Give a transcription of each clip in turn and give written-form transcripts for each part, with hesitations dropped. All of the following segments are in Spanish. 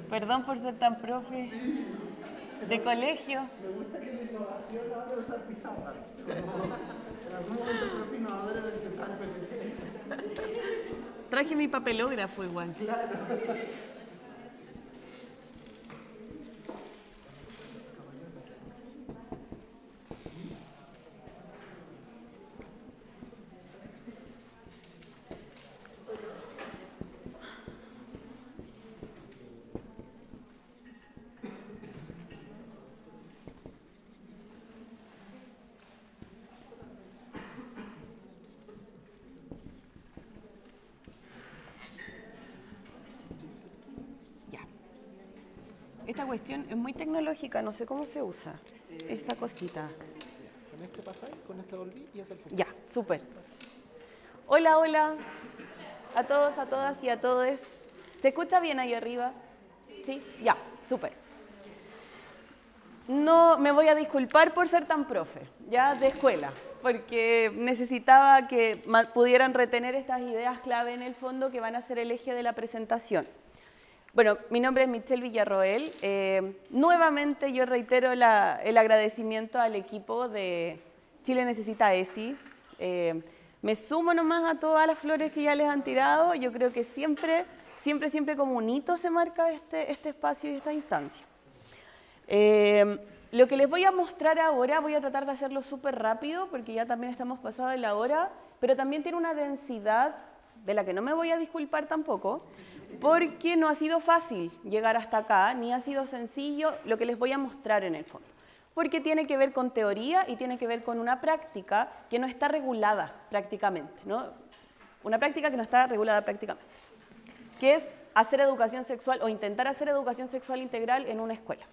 Perdón por ser tan profe. Sí. De colegio. Me gusta que la innovación ahora es usar pizarra. En algún momento el profe innovador era el que usaba el PPT. Traje mi papelógrafo igual. Claro. Esta cuestión es muy tecnológica, no sé cómo se usa esa cosita. Con este pasáis, con este volví y hace el punto. Ya, súper. Hola, hola a todos, a todas y a todes. ¿Se escucha bien ahí arriba? Sí. Ya, súper. No me voy a disculpar por ser tan profe, ya de escuela, porque necesitaba que pudieran retener estas ideas clave en el fondo que van a ser el eje de la presentación. Bueno, mi nombre es Michelle Villarroel. Nuevamente yo reitero el agradecimiento al equipo de Chile Necesita ESI. Me sumo nomás a todas las flores que ya les han tirado. Yo creo que siempre como un hito se marca este espacio y esta instancia. Lo que les voy a mostrar ahora, voy a tratar de hacerlo súper rápido porque ya también estamos pasados de la hora, pero también tiene una densidad de la que no me voy a disculpar tampoco, porque no ha sido fácil llegar hasta acá, ni ha sido sencillo lo que les voy a mostrar en el fondo. Porque tiene que ver con teoría y tiene que ver con una práctica que no está regulada prácticamente, ¿no? Una práctica que no está regulada prácticamente, que es hacer educación sexual o intentar hacer educación sexual integral en una escuela.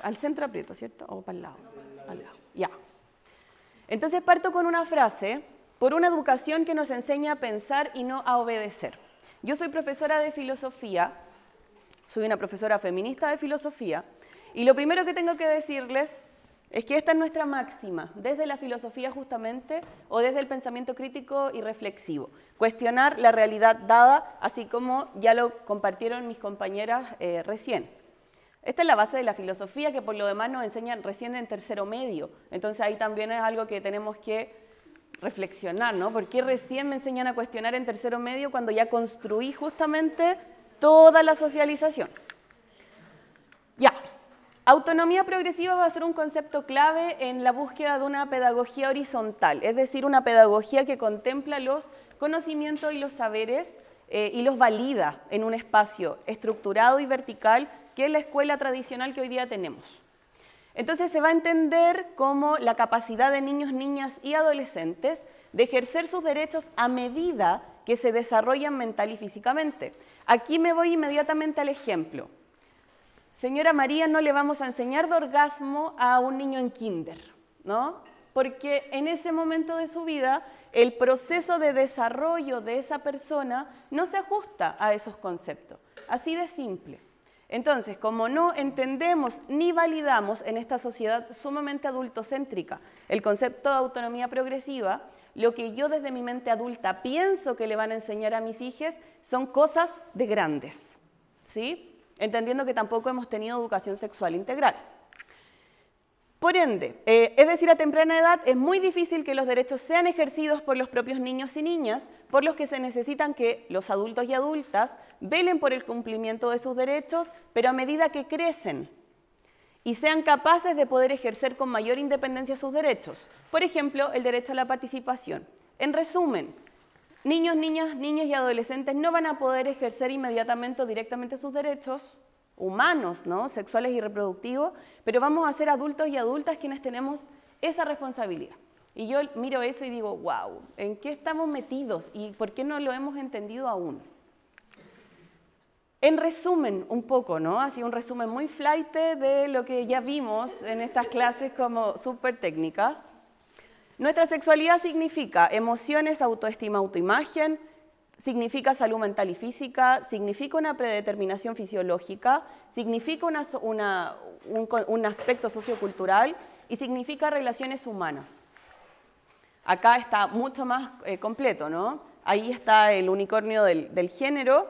Al centro aprieto, ¿cierto? O para el lado. Al lado. Ya. Entonces parto con una frase: por una educación que nos enseña a pensar y no a obedecer. Yo soy profesora de filosofía, soy una profesora feminista de filosofía, y lo primero que tengo que decirles es que esta es nuestra máxima, desde la filosofía justamente, o desde el pensamiento crítico y reflexivo. Cuestionar la realidad dada, así como ya lo compartieron mis compañeras recién. Esta es la base de la filosofía, que por lo demás nos enseñan recién en tercero medio. Entonces ahí también es algo que tenemos que reflexionar, ¿no? ¿Por qué recién me enseñan a cuestionar en tercero medio cuando ya construí justamente toda la socialización? Ya. Autonomía progresiva va a ser un concepto clave en la búsqueda de una pedagogía horizontal, es decir, una pedagogía que contempla los conocimientos y los saberes y los valida en un espacio estructurado y vertical, que es la escuela tradicional que hoy día tenemos. Entonces se va a entender como la capacidad de niños, niñas y adolescentes de ejercer sus derechos a medida que se desarrollan mental y físicamente. Aquí me voy inmediatamente al ejemplo. Señora María, no le vamos a enseñar de orgasmo a un niño en kinder, ¿no? Porque en ese momento de su vida el proceso de desarrollo de esa persona no se ajusta a esos conceptos. Así de simple. Entonces, como no entendemos ni validamos en esta sociedad sumamente adultocéntrica el concepto de autonomía progresiva, lo que yo desde mi mente adulta pienso que le van a enseñar a mis hijos son cosas de grandes, ¿sí? Entendiendo que tampoco hemos tenido educación sexual integral. Por ende, es decir, a temprana edad es muy difícil que los derechos sean ejercidos por los propios niños y niñas, por los que se necesitan que los adultos y adultas velen por el cumplimiento de sus derechos, pero a medida que crecen y sean capaces de poder ejercer con mayor independencia sus derechos. Por ejemplo, el derecho a la participación. En resumen, niños, niñas, niñas y adolescentes no van a poder ejercer inmediatamente o directamente sus derechos humanos, ¿no? Sexuales y reproductivos, pero vamos a ser adultos y adultas quienes tenemos esa responsabilidad. Y yo miro eso y digo, wow, ¿en qué estamos metidos y por qué no lo hemos entendido aún? En resumen, un poco, ¿no? Así un resumen muy flight de lo que ya vimos en estas clases como súper técnicas. Nuestra sexualidad significa emociones, autoestima, autoimagen, significa salud mental y física, significa una predeterminación fisiológica, significa un aspecto sociocultural y significa relaciones humanas. Acá está mucho más completo, ¿no? Ahí está el unicornio del género.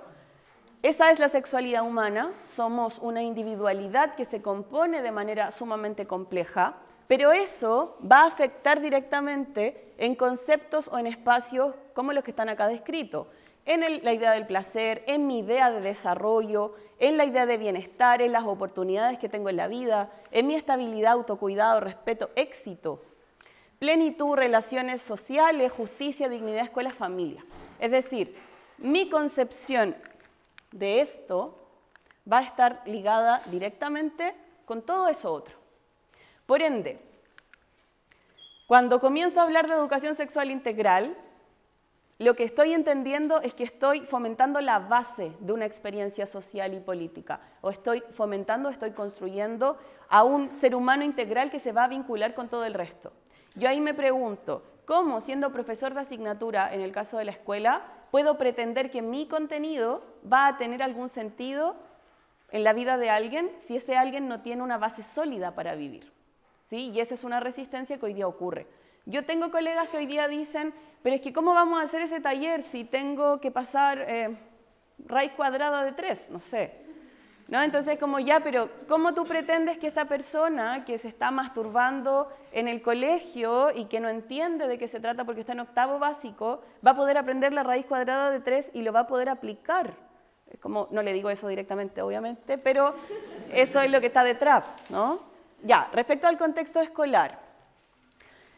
Esa es la sexualidad humana, somos una individualidad que se compone de manera sumamente compleja, pero eso va a afectar directamente en conceptos o en espacios como los que están acá descritos, en la idea del placer, en mi idea de desarrollo, en la idea de bienestar, en las oportunidades que tengo en la vida, en mi estabilidad, autocuidado, respeto, éxito, plenitud, relaciones sociales, justicia, dignidad, escuela, familia. Es decir, mi concepción de esto va a estar ligada directamente con todo eso otro. Por ende, cuando comienzo a hablar de educación sexual integral, lo que estoy entendiendo es que estoy fomentando la base de una experiencia social y política, o estoy construyendo a un ser humano integral que se va a vincular con todo el resto. Yo ahí me pregunto, ¿cómo, siendo profesor de asignatura, en el caso de la escuela, puedo pretender que mi contenido va a tener algún sentido en la vida de alguien si ese alguien no tiene una base sólida para vivir? ¿Sí? Y esa es una resistencia que hoy día ocurre. Yo tengo colegas que hoy día dicen, pero es que ¿cómo vamos a hacer ese taller si tengo que pasar raíz cuadrada de 3? No sé. ¿No? Entonces, como ya, pero ¿cómo tú pretendes que esta persona que se está masturbando en el colegio y que no entiende de qué se trata porque está en octavo básico, va a poder aprender la raíz cuadrada de 3 y lo va a poder aplicar? Es como, no le digo eso directamente, obviamente, pero eso es lo que está detrás, ¿no? Ya, respecto al contexto escolar,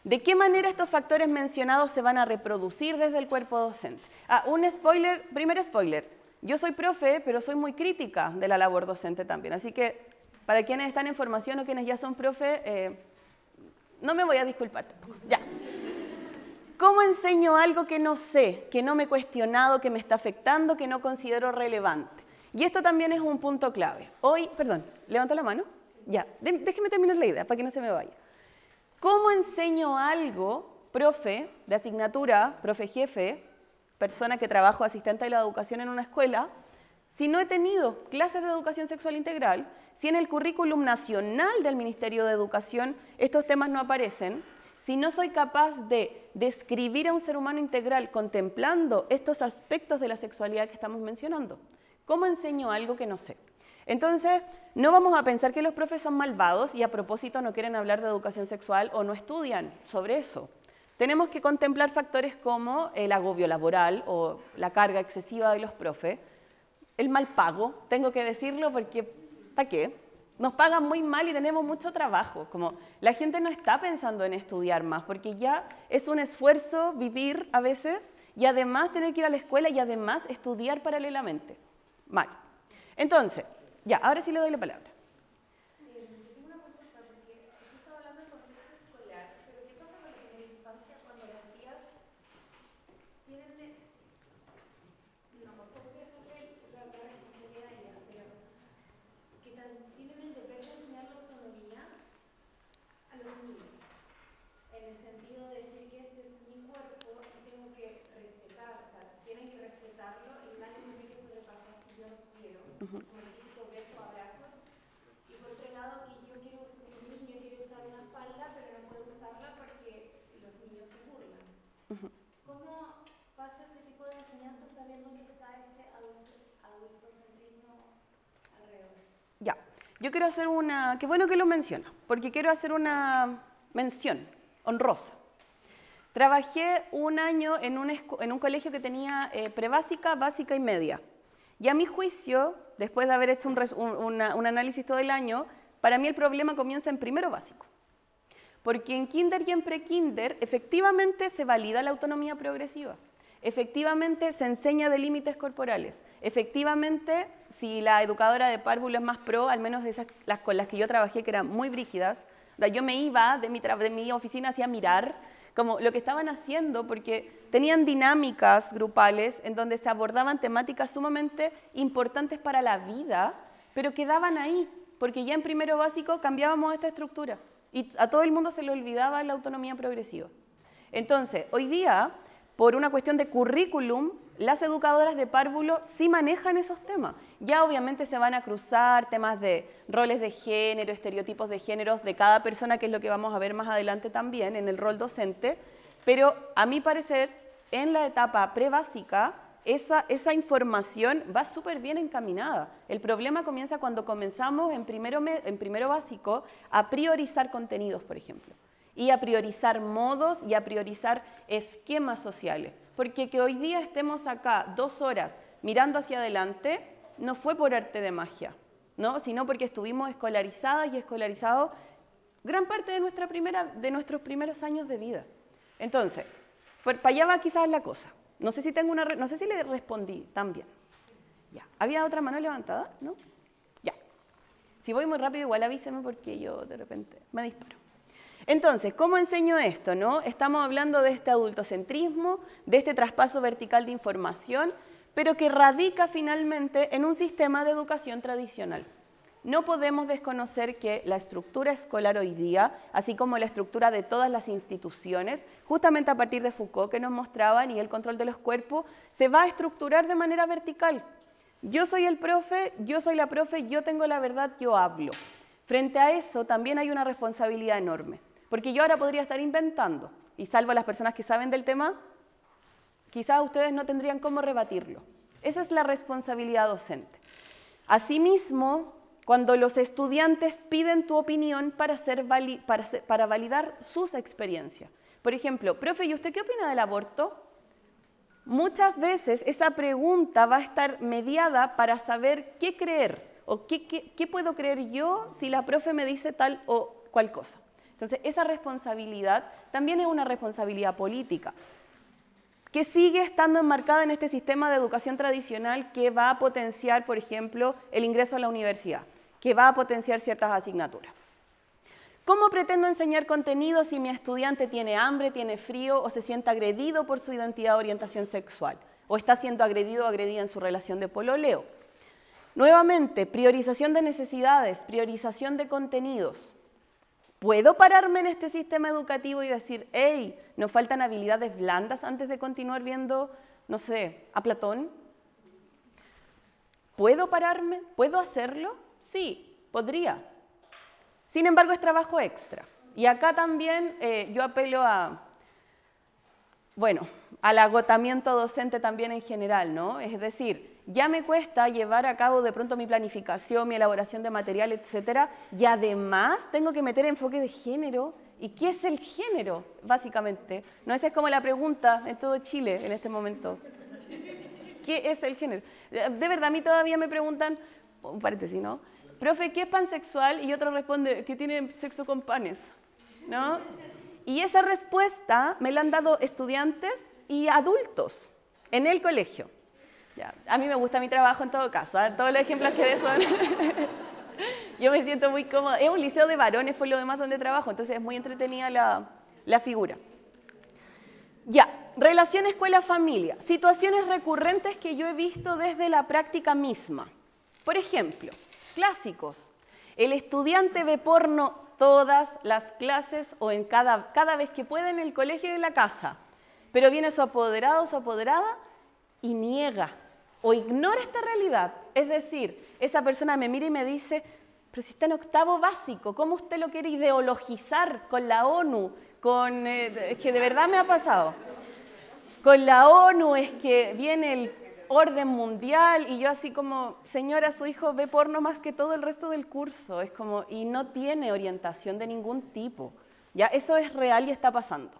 ¿de qué manera estos factores mencionados se van a reproducir desde el cuerpo docente? Un spoiler, primer spoiler. Yo soy profe, pero soy muy crítica de la labor docente también. Así que, para quienes están en formación o quienes ya son profe, no me voy a disculpar tampoco. Ya. ¿Cómo enseño algo que no sé, que no me he cuestionado, que me está afectando, que no considero relevante? Y esto también es un punto clave. Hoy, perdón, ¿levanto la mano? Ya, déjeme terminar la idea para que no se me vaya. ¿Cómo enseño algo, profe de asignatura, profe jefe, persona que trabajo asistente de la educación en una escuela, si no he tenido clases de educación sexual integral, si en el currículum nacional del Ministerio de Educación estos temas no aparecen, si no soy capaz de describir a un ser humano integral contemplando estos aspectos de la sexualidad que estamos mencionando? ¿Cómo enseño algo que no sé? Entonces, no vamos a pensar que los profes son malvados y a propósito no quieren hablar de educación sexual o no estudian sobre eso. Tenemos que contemplar factores como el agobio laboral o la carga excesiva de los profes, el mal pago, tengo que decirlo porque, ¿para qué? Nos pagan muy mal y tenemos mucho trabajo. Como la gente no está pensando en estudiar más porque ya es un esfuerzo vivir a veces y además tener que ir a la escuela y además estudiar paralelamente. Mal. Entonces, ya, ahora sí le doy la palabra. Tengo una consulta porque usted estaba hablando del contexto escolar, pero ¿qué pasa con la primera infancia cuando las tías tienen no tampoco quiero dejarle la responsabilidad a ellas, pero que tienen el deber de enseñar la autonomía a los niños, en el sentido de decir que este es mi cuerpo y tengo que respetar, o sea, tienen que respetarlo y nadie me tiene que sobrepasar si yo no quiero. Como el típico beso, abrazo. Y por otro lado, que yo quiero usar, un niño quiere usar una falda, pero no puedo usarla porque los niños se burlan. ¿Cómo pasa ese tipo de enseñanza sabiendo que está este adultocentrismo alrededor? Ya, yo quiero hacer una, qué bueno que lo menciona, porque quiero hacer una mención honrosa. Trabajé un año en un colegio que tenía prebásica, básica y media. Y a mi juicio, después de haber hecho un análisis todo el año, para mí el problema comienza en primero básico. Porque en kinder y en prekinder efectivamente se valida la autonomía progresiva. Efectivamente se enseña de límites corporales. Efectivamente, si la educadora de párvulo es más pro, al menos las con las que yo trabajé, que eran muy brígidas, yo me iba de mi oficina hacia mirar como lo que estaban haciendo, porque tenían dinámicas grupales en donde se abordaban temáticas sumamente importantes para la vida, pero quedaban ahí, porque ya en primero básico cambiábamos esta estructura y a todo el mundo se le olvidaba la autonomía progresiva. Entonces, hoy día, por una cuestión de currículum, las educadoras de párvulo sí manejan esos temas. Ya obviamente se van a cruzar temas de roles de género, estereotipos de género de cada persona, que es lo que vamos a ver más adelante también en el rol docente, pero a mi parecer, en la etapa prebásica, esa información va súper bien encaminada. El problema comienza cuando comenzamos en primero básico a priorizar contenidos, por ejemplo, y a priorizar modos y a priorizar esquemas sociales. Porque que hoy día estemos acá 2 horas mirando hacia adelante no fue por arte de magia, ¿no? Sino porque estuvimos escolarizadas y escolarizados gran parte de nuestros primeros años de vida. Entonces, para allá va quizás la cosa. No sé si le respondí tan bien. Ya. ¿Había otra mano levantada? ¿No? Ya. Si voy muy rápido, igual avíseme porque yo de repente me disparo. Entonces, ¿cómo enseño esto, no? Estamos hablando de este adultocentrismo, de este traspaso vertical de información, pero que radica finalmente en un sistema de educación tradicional. No podemos desconocer que la estructura escolar hoy día, así como la estructura de todas las instituciones, justamente a partir de Foucault que nos mostraban y el control de los cuerpos, se va a estructurar de manera vertical. Yo soy el profe, yo soy la profe, yo tengo la verdad, yo hablo. Frente a eso también hay una responsabilidad enorme, porque yo ahora podría estar inventando, y salvo a las personas que saben del tema, quizás ustedes no tendrían cómo rebatirlo. Esa es la responsabilidad docente. Asimismo, cuando los estudiantes piden tu opinión para validar sus experiencias. Por ejemplo, profe, ¿y usted qué opina del aborto? Muchas veces esa pregunta va a estar mediada para saber qué creer o qué puedo creer yo si la profe me dice tal o cual cosa. Entonces, esa responsabilidad también es una responsabilidad política, que sigue estando enmarcada en este sistema de educación tradicional que va a potenciar, por ejemplo, el ingreso a la universidad, que va a potenciar ciertas asignaturas. ¿Cómo pretendo enseñar contenido si mi estudiante tiene hambre, tiene frío o se siente agredido por su identidad o orientación sexual? ¿O está siendo agredido o agredida en su relación de pololeo? Nuevamente, priorización de necesidades, priorización de contenidos. ¿Puedo pararme en este sistema educativo y decir, hey, nos faltan habilidades blandas antes de continuar viendo, no sé, a Platón? ¿Puedo pararme? ¿Puedo hacerlo? Sí, podría. Sin embargo, es trabajo extra. Y acá también yo apelo al agotamiento docente también en general, ¿no? Es decir, ya me cuesta llevar a cabo de pronto mi planificación, mi elaboración de material, etcétera, y además tengo que meter enfoque de género. ¿Y qué es el género, básicamente? No, esa es como la pregunta en todo Chile en este momento. ¿Qué es el género? De verdad, a mí todavía me preguntan, un paréntesis, ¿no? Profe, ¿qué es pansexual? Y otro responde, ¿qué tiene sexo con panes? ¿No? Y esa respuesta me la han dado estudiantes y adultos en el colegio. Ya, a mí me gusta mi trabajo en todo caso, ¿eh? Todos los ejemplos que dé son... Yo me siento muy cómoda. Es un liceo de varones por lo demás donde trabajo, entonces es muy entretenida la figura. Ya, relación escuela-familia. Situaciones recurrentes que yo he visto desde la práctica misma. Por ejemplo, clásicos. El estudiante ve porno todas las clases o en cada vez que puede en el colegio y en la casa, pero viene su apoderado o su apoderada y niega o ignora esta realidad. Es decir, esa persona me mira y me dice, pero si está en 8º básico, ¿cómo usted lo quiere ideologizar con la ONU? Es que de verdad me ha pasado. Con la ONU es que viene el orden mundial y yo así como, señora, su hijo ve porno más que todo el resto del curso. Es como, y no tiene orientación de ningún tipo. Ya, eso es real y está pasando.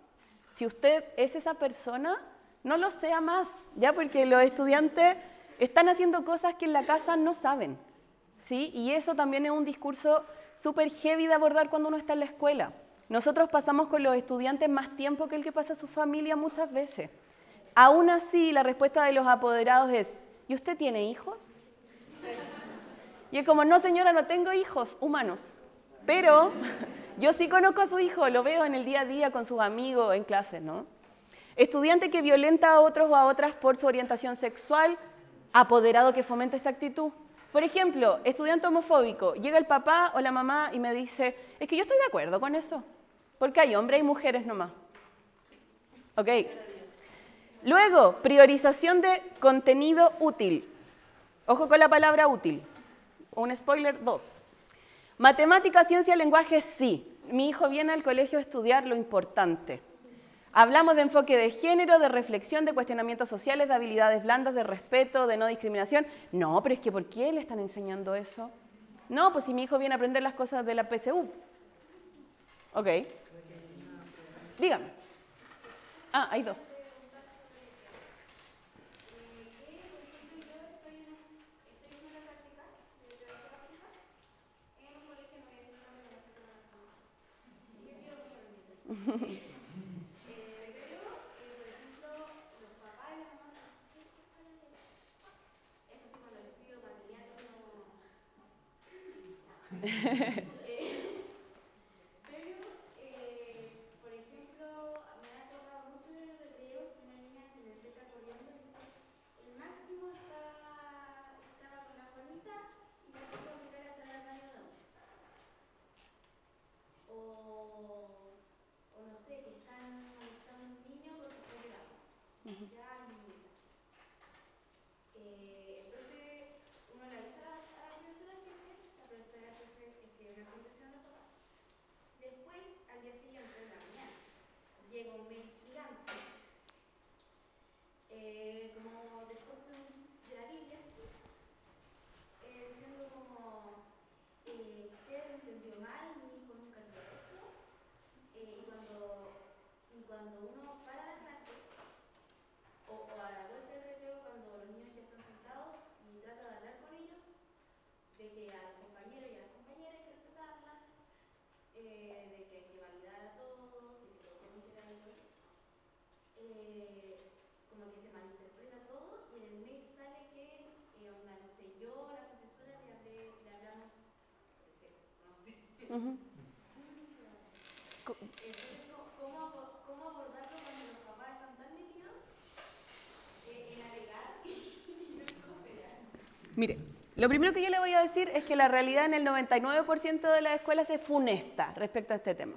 Si usted es esa persona, no lo sea más, ya, porque los estudiantes están haciendo cosas que en la casa no saben, ¿sí? Y eso también es un discurso súper heavy de abordar cuando uno está en la escuela. Nosotros pasamos con los estudiantes más tiempo que el que pasa su familia muchas veces. Aún así, la respuesta de los apoderados es, ¿y usted tiene hijos? Y es como, no señora, no tengo hijos humanos, pero yo sí conozco a su hijo, lo veo en el día a día con sus amigos en clases, ¿no? Estudiante que violenta a otros o a otras por su orientación sexual, apoderado que fomenta esta actitud. Por ejemplo, estudiante homofóbico, llega el papá o la mamá y me dice, es que yo estoy de acuerdo con eso, porque hay hombres y mujeres nomás. ¿Ok? Luego, priorización de contenido útil. Ojo con la palabra útil. Un spoiler, 2. Matemática, ciencia, lenguaje, sí. Mi hijo viene al colegio a estudiar lo importante. Hablamos de enfoque de género, de reflexión, de cuestionamientos sociales, de habilidades blandas, de respeto, de no discriminación. No, pero es que ¿por qué le están enseñando eso? No, pues si mi hijo viene a aprender las cosas de la PSU. Ok. Dígame. Ah, hay dos. Por ejemplo, me ha tocado mucho en el recreo que una niña se me acerca corriendo y dice, el Máximo estaba con la Juanita y me tuvo que obligar a entrar al baño de hombres. O no sé, que está un niño con su programa. Ya hay niñita. Entonces, uno le avisa a la profesora jefe, la profesora jefe es que una conversación los papás. Después, al día siguiente, en la mañana, llega un mail gigante, como después de la Biblia, así, diciendo como, usted entendió mal, mi hijo nunca hizo eso, y cuando uno para la clase, o a la vuelta del recreo, cuando los niños ya están sentados y trata de hablar con ellos, de que a los compañeros y a las compañeras hay que respetarlas, de que hay que validar a todos, de que todos tienen que ir al colegio, como que se malinterpreta todo y en el mail sale que, onda, no sé, yo a la profesora le hablamos sobre sexo, no sé. Entonces, ¿cómo abordarlo cuando los papás están tan metidos en alegar y no en cooperar? Mire, lo primero que yo le voy a decir es que la realidad en el 99% de las escuelas es funesta respecto a este tema.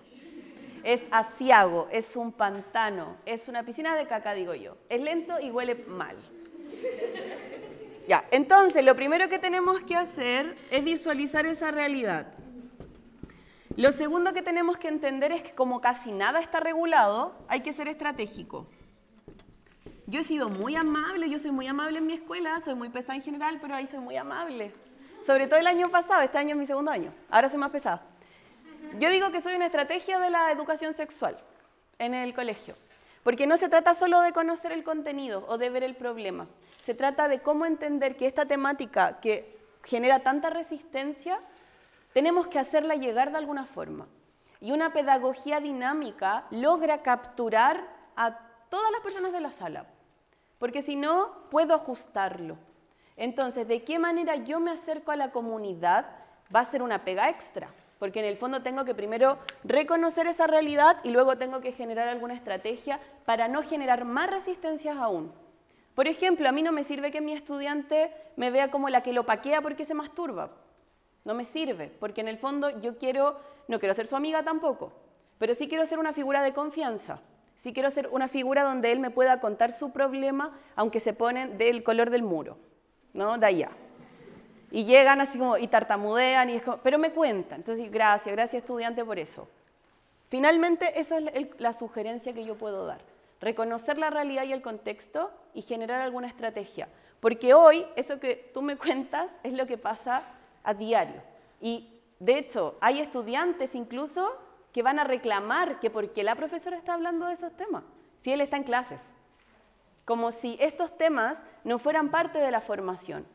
Es aciago, es un pantano, es una piscina de caca, digo yo. Es lento y huele mal. Ya, entonces lo primero que tenemos que hacer es visualizar esa realidad. Lo segundo que tenemos que entender es que como casi nada está regulado, hay que ser estratégico. Yo he sido muy amable, yo soy muy amable en mi escuela, soy muy pesada en general, pero ahí soy muy amable. Sobre todo el año pasado, este año es mi segundo año, ahora soy más pesada. Yo digo que soy una estrategia de la educación sexual en el colegio, porque no se trata solo de conocer el contenido o de ver el problema, se trata de cómo entender que esta temática que genera tanta resistencia, tenemos que hacerla llegar de alguna forma. Y una pedagogía dinámica logra capturar a todas las personas de la sala, porque si no, puedo ajustarlo. Entonces, ¿de qué manera yo me acerco a la comunidad? Va a ser una pega extra, porque en el fondo tengo que primero reconocer esa realidad y luego tengo que generar alguna estrategia para no generar más resistencias aún. Por ejemplo, a mí no me sirve que mi estudiante me vea como la que lo paquea porque se masturba. No me sirve, porque en el fondo yo no quiero ser su amiga tampoco, pero sí quiero ser una figura de confianza. Sí quiero ser una figura donde él me pueda contar su problema, aunque se ponen del color del muro, ¿no? De allá. Y llegan así como, y tartamudean, y es como, pero me cuentan. Entonces, gracias estudiante por eso. Finalmente, esa es la sugerencia que yo puedo dar. Reconocer la realidad y el contexto y generar alguna estrategia. Porque hoy, eso que tú me cuentas es lo que pasa a diario. Y, de hecho, hay estudiantes incluso que van a reclamar que por qué la profesora está hablando de esos temas, si él está en clases. Como si estos temas no fueran parte de la formación.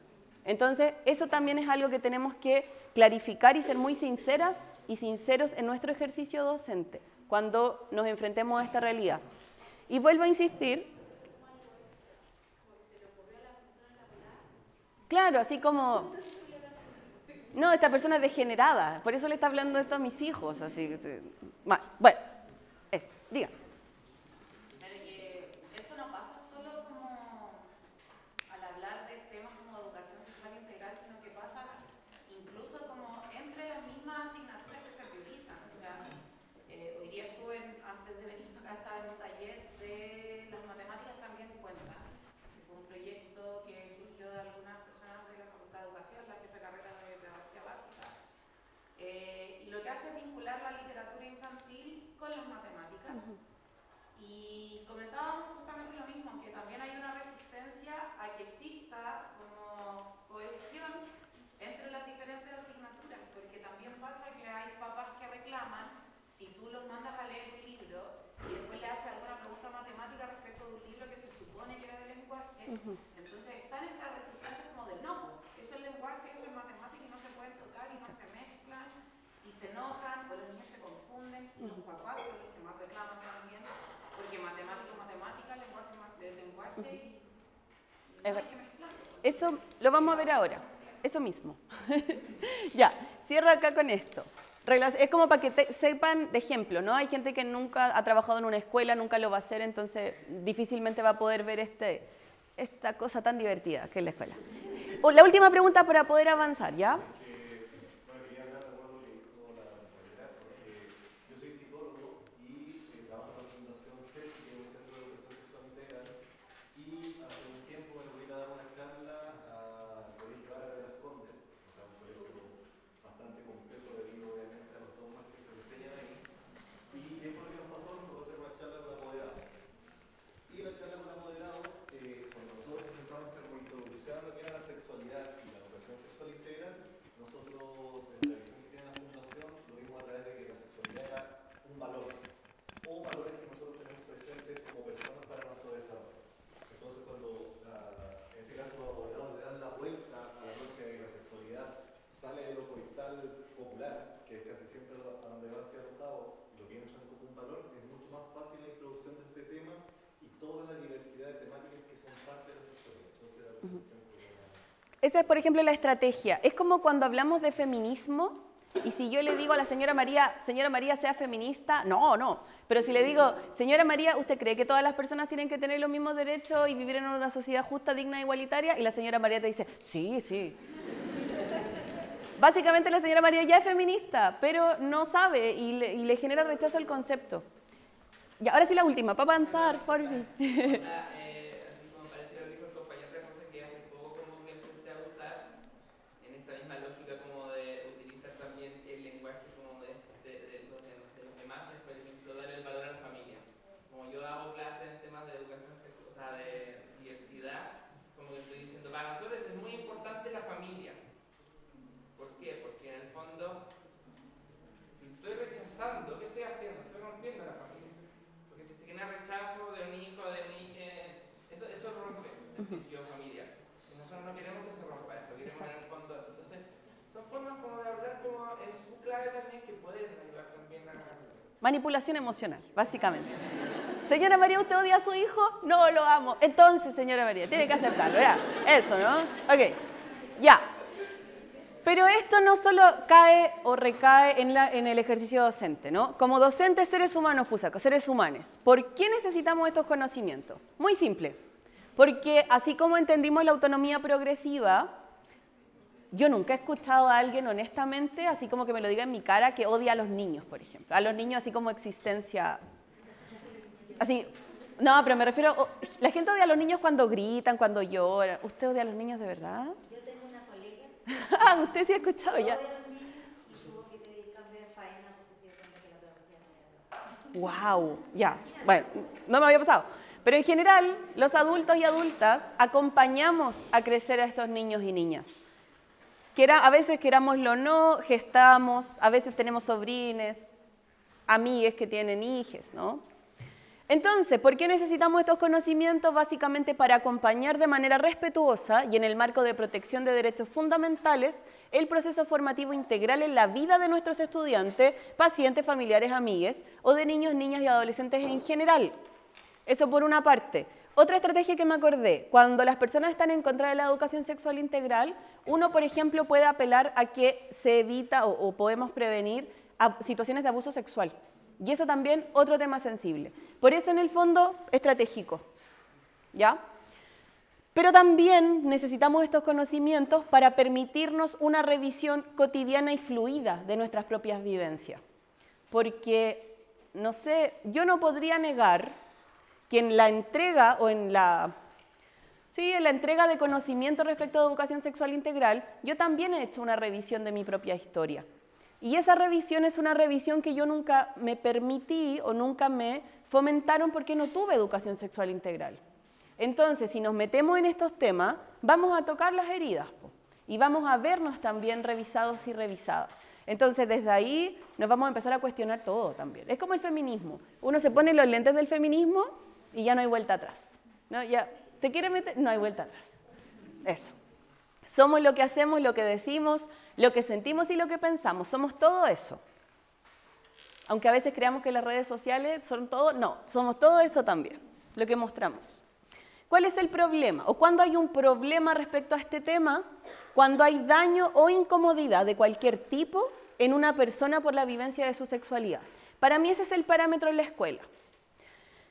Entonces, eso también es algo que tenemos que clarificar y ser muy sinceras y sinceros en nuestro ejercicio docente, cuando nos enfrentemos a esta realidad. Y vuelvo a insistir. Claro, así como, no, esta persona es degenerada, por eso le está hablando esto a mis hijos, así. Bueno, eso, diga. Eso no pasa solo como al hablar de temas como educación sexual integral, sino que pasa incluso como entre las mismas asignaturas que se priorizan. O sea, hoy día estuve, antes de venir acá, estaba en un taller de las matemáticas también cuentan. Fue un proyecto que surgió de algunas personas de la Facultad de Educación, la jefe de carrera de Pedagogía Básica. Y lo que hace es vincular la literatura infantil con las matemáticas. Y comentábamos justamente lo mismo, que también hay una resistencia a que exista como cohesión entre las diferentes asignaturas, porque también pasa que hay papás que reclaman, si tú los mandas a leer un libro y después le haces alguna pregunta matemática respecto de un libro que se supone que era de lenguaje, entonces están estas resistencias como de no, eso es lenguaje, eso es matemática y no se pueden tocar y no se mezclan y se enojan, o los niños se confunden y los papás son los que más reclaman también, porque matemática es matemática, lenguaje es lenguaje y no hay que mezclarlo. Eso lo vamos a ver ahora, eso mismo. Ya, cierro acá con esto. Es como para que sepan de ejemplo, ¿no? Hay gente que nunca ha trabajado en una escuela, nunca lo va a hacer, entonces difícilmente va a poder ver esta cosa tan divertida que es la escuela. La última pregunta para poder avanzar, ¿ya? Esa es, por ejemplo, la estrategia. Es como cuando hablamos de feminismo y si yo le digo a la señora María, sea feminista, no. Pero si le digo, señora María, ¿usted cree que todas las personas tienen que tener los mismos derechos y vivir en una sociedad justa, digna e igualitaria? Y la señora María te dice, sí. Básicamente la señora María ya es feminista, pero no sabe y le genera rechazo al concepto. Y ahora sí la última, para avanzar, por fin. Familiar. Y nosotros no queremos que se rompa eso, queremos en el fondo eso. Entonces, son formas como de hablar como en su clave también que pueden ayudar también a... Manipulación emocional, básicamente. Señora María, ¿usted odia a su hijo? No, lo amo. Entonces, señora María, tiene que aceptarlo, ¿verdad? Eso, ¿no? Ok, ya. Pero esto no solo cae o recae en el ejercicio docente, ¿no? Como docentes, seres humanos, seres humanos. ¿Por qué necesitamos estos conocimientos? Muy simple. Porque así como entendimos la autonomía progresiva, yo nunca he escuchado a alguien honestamente, así como que me lo diga en mi cara, que odia a los niños, por ejemplo. A los niños así como existencia... Así, no, pero me refiero... La gente odia a los niños cuando gritan, cuando lloran. ¿Usted odia a los niños de verdad? Yo tengo una colega. Ah, usted sí ha escuchado ya. Odia a los niños y tuvo que pedir cambio de faena porque se dio cuenta que la pedagogía no era. ¡Wow! Ya, bueno, no me había pasado. Pero en general, los adultos y adultas acompañamos a crecer a estos niños y niñas. A veces querámoslo o no, gestamos, a veces tenemos sobrines, amigues que tienen hijes, ¿no? Entonces, ¿por qué necesitamos estos conocimientos? Básicamente para acompañar de manera respetuosa y en el marco de protección de derechos fundamentales el proceso formativo integral en la vida de nuestros estudiantes, pacientes, familiares, amigues o de niños, niñas y adolescentes en general. Eso por una parte. Otra estrategia que me acordé, cuando las personas están en contra de la educación sexual integral, uno, por ejemplo, puede apelar a que se evita o podemos prevenir situaciones de abuso sexual. Y eso también, otro tema sensible. Por eso, en el fondo, estratégico. ¿Ya? Pero también necesitamos estos conocimientos para permitirnos una revisión cotidiana y fluida de nuestras propias vivencias. Porque, no sé, yo no podría negar que en la entrega o en la entrega de conocimiento respecto a educación sexual integral, yo también he hecho una revisión de mi propia historia. Y esa revisión es una revisión que yo nunca me permití o nunca me fomentaron porque no tuve educación sexual integral. Entonces, si nos metemos en estos temas, vamos a tocar las heridas y vamos a vernos también revisados y revisadas. Entonces, desde ahí nos vamos a empezar a cuestionar todo también. Es como el feminismo. Uno se pone los lentes del feminismo y ya no hay vuelta atrás, ¿no? Ya te quiere meter, no hay vuelta atrás. Eso. Somos lo que hacemos, lo que decimos, lo que sentimos y lo que pensamos. Somos todo eso. Aunque a veces creamos que las redes sociales son todo, no, somos todo eso también, lo que mostramos. ¿Cuál es el problema? O cuando hay un problema respecto a este tema, cuando hay daño o incomodidad de cualquier tipo en una persona por la vivencia de su sexualidad. Para mí ese es el parámetro en la escuela.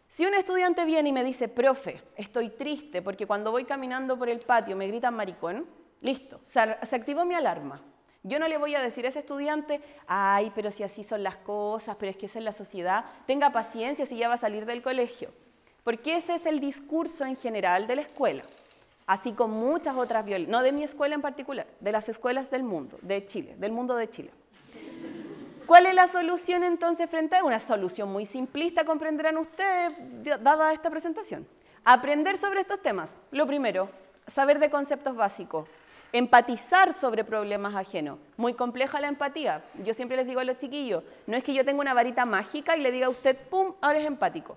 Si un estudiante viene y me dice, profe, estoy triste porque cuando voy caminando por el patio me gritan maricón, listo, se activó mi alarma. Yo no le voy a decir a ese estudiante, ay, pero si así son las cosas, pero es que esa es la sociedad, tenga paciencia si ya va a salir del colegio. Porque ese es el discurso en general de la escuela, así como muchas otras violencias, no de mi escuela en particular, de las escuelas del mundo, de Chile, del mundo de Chile. ¿Cuál es la solución entonces frente a una solución muy simplista, comprenderán ustedes, dada esta presentación? Aprender sobre estos temas, lo primero, saber de conceptos básicos. Empatizar sobre problemas ajenos. Muy compleja la empatía. Yo siempre les digo a los chiquillos, no es que yo tenga una varita mágica y le diga a usted, ¡pum!, ahora es empático.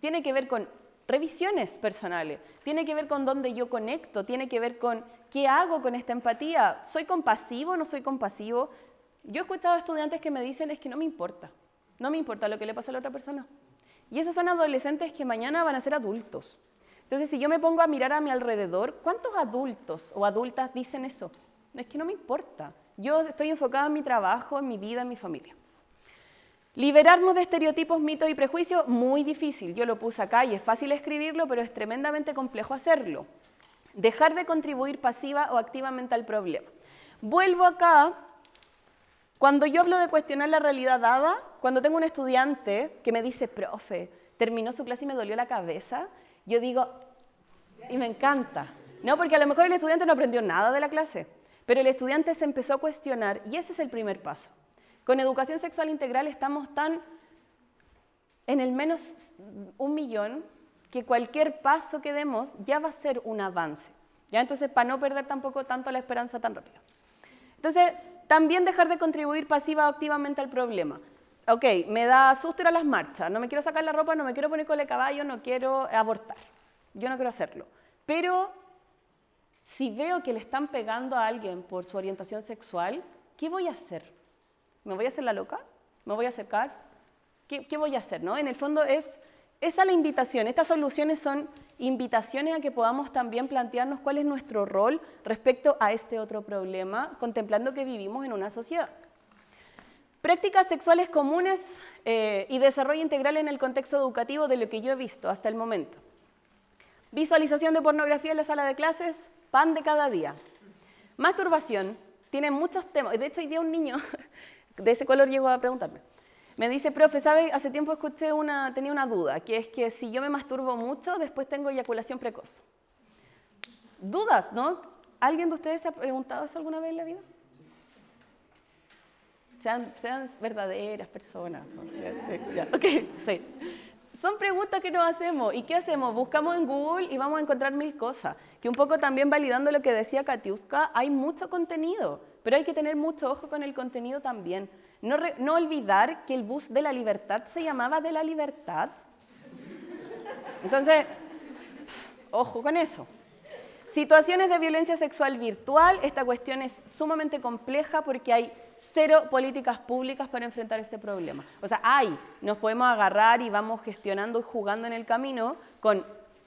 Tiene que ver con revisiones personales, tiene que ver con dónde yo conecto, tiene que ver con qué hago con esta empatía. ¿Soy compasivo o no soy compasivo? Yo he escuchado a estudiantes que me dicen, es que no me importa lo que le pasa a la otra persona. Y esos son adolescentes que mañana van a ser adultos. Entonces, si yo me pongo a mirar a mi alrededor, ¿cuántos adultos o adultas dicen eso? Es que no me importa. Yo estoy enfocada en mi trabajo, en mi vida, en mi familia. Liberarnos de estereotipos, mitos y prejuicios, muy difícil. Yo lo puse acá y es fácil escribirlo, pero es tremendamente complejo hacerlo. Dejar de contribuir pasiva o activamente al problema. Vuelvo acá, cuando yo hablo de cuestionar la realidad dada, cuando tengo un estudiante que me dice, profe, terminó su clase y me dolió la cabeza, yo digo, y me encanta, ¿no? Porque a lo mejor el estudiante no aprendió nada de la clase, pero el estudiante se empezó a cuestionar y ese es el primer paso. Con educación sexual integral estamos tan en el menos 1 millón que cualquier paso que demos ya va a ser un avance, ¿ya? Entonces, para no perder tampoco tanto la esperanza tan rápido. Entonces, también dejar de contribuir pasiva o activamente al problema. Ok, me da susto ir a las marchas, no me quiero sacar la ropa, no me quiero poner cola de caballo, no quiero abortar. Yo no quiero hacerlo. Pero si veo que le están pegando a alguien por su orientación sexual, ¿qué voy a hacer? ¿Me voy a hacer la loca? ¿Me voy a acercar? ¿Qué voy a hacer? ¿No? En el fondo es esa la invitación. Estas soluciones son invitaciones a que podamos también plantearnos cuál es nuestro rol respecto a este otro problema, contemplando que vivimos en una sociedad. Prácticas sexuales comunes y desarrollo integral en el contexto educativo de lo que yo he visto hasta el momento. Visualización de pornografía en la sala de clases, pan de cada día. Masturbación, tiene muchos temas. De hecho, hoy día un niño de ese color llegó a preguntarme. Me dice, profe, ¿sabe? Hace tiempo tenía una duda, que es que si yo me masturbo mucho, después tengo eyaculación precoz. Dudas, ¿no? ¿Alguien de ustedes se ha preguntado eso alguna vez en la vida? Sean verdaderas personas. Okay, sí. Son preguntas que nos hacemos. ¿Y qué hacemos? Buscamos en Google y vamos a encontrar 1000 cosas. Que un poco también validando lo que decía Katiuska, hay mucho contenido, pero hay que tener mucho ojo con el contenido también. No olvidar que el bus de la libertad se llamaba de la libertad. Entonces, ojo con eso. Situaciones de violencia sexual virtual, esta cuestión es sumamente compleja porque hay 0 políticas públicas para enfrentar este problema. O sea, nos podemos agarrar y vamos gestionando y jugando en el camino con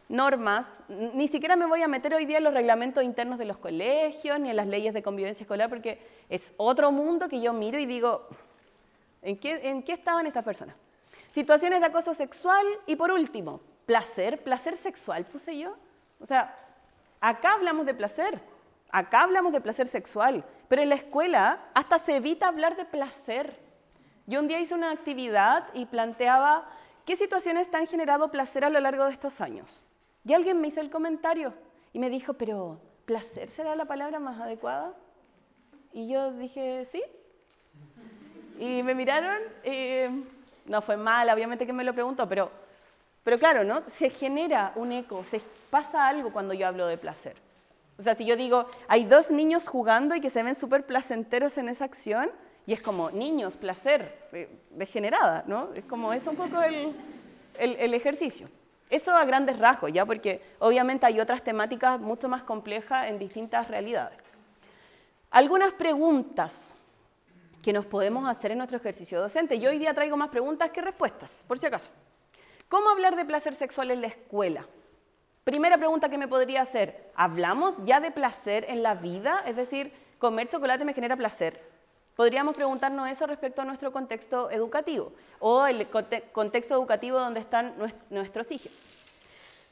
normas. Ni siquiera me voy a meter hoy día en los reglamentos internos de los colegios ni en las leyes de convivencia escolar porque es otro mundo que yo miro y digo, ¿en qué estaban estas personas? Situaciones de acoso sexual y por último, placer sexual puse yo. O sea, acá hablamos de placer sexual, pero en la escuela hasta se evita hablar de placer. Yo un día hice una actividad y planteaba qué situaciones te han generado placer a lo largo de estos años. Y alguien me hizo el comentario y me dijo, pero ¿placer será la palabra más adecuada? Y yo dije, sí. y me miraron, no fue mal, obviamente que me lo preguntó, pero claro, ¿no? Se genera un eco, pasa algo cuando yo hablo de placer. O sea, si yo digo, hay dos niños jugando y que se ven súper placenteros en esa acción, y es como, niños, placer, degenerada, ¿no? Es como, es un poco el ejercicio. Eso a grandes rasgos, ¿ya? Porque obviamente hay otras temáticas mucho más complejas en distintas realidades. Algunas preguntas que nos podemos hacer en nuestro ejercicio docente. Yo hoy día traigo más preguntas que respuestas, por si acaso. ¿Cómo hablar de placer sexual en la escuela? Primera pregunta que me podría hacer, ¿hablamos ya de placer en la vida? Es decir, ¿comer chocolate me genera placer? Podríamos preguntarnos eso respecto a nuestro contexto educativo o el contexto educativo donde están nuestros hijos.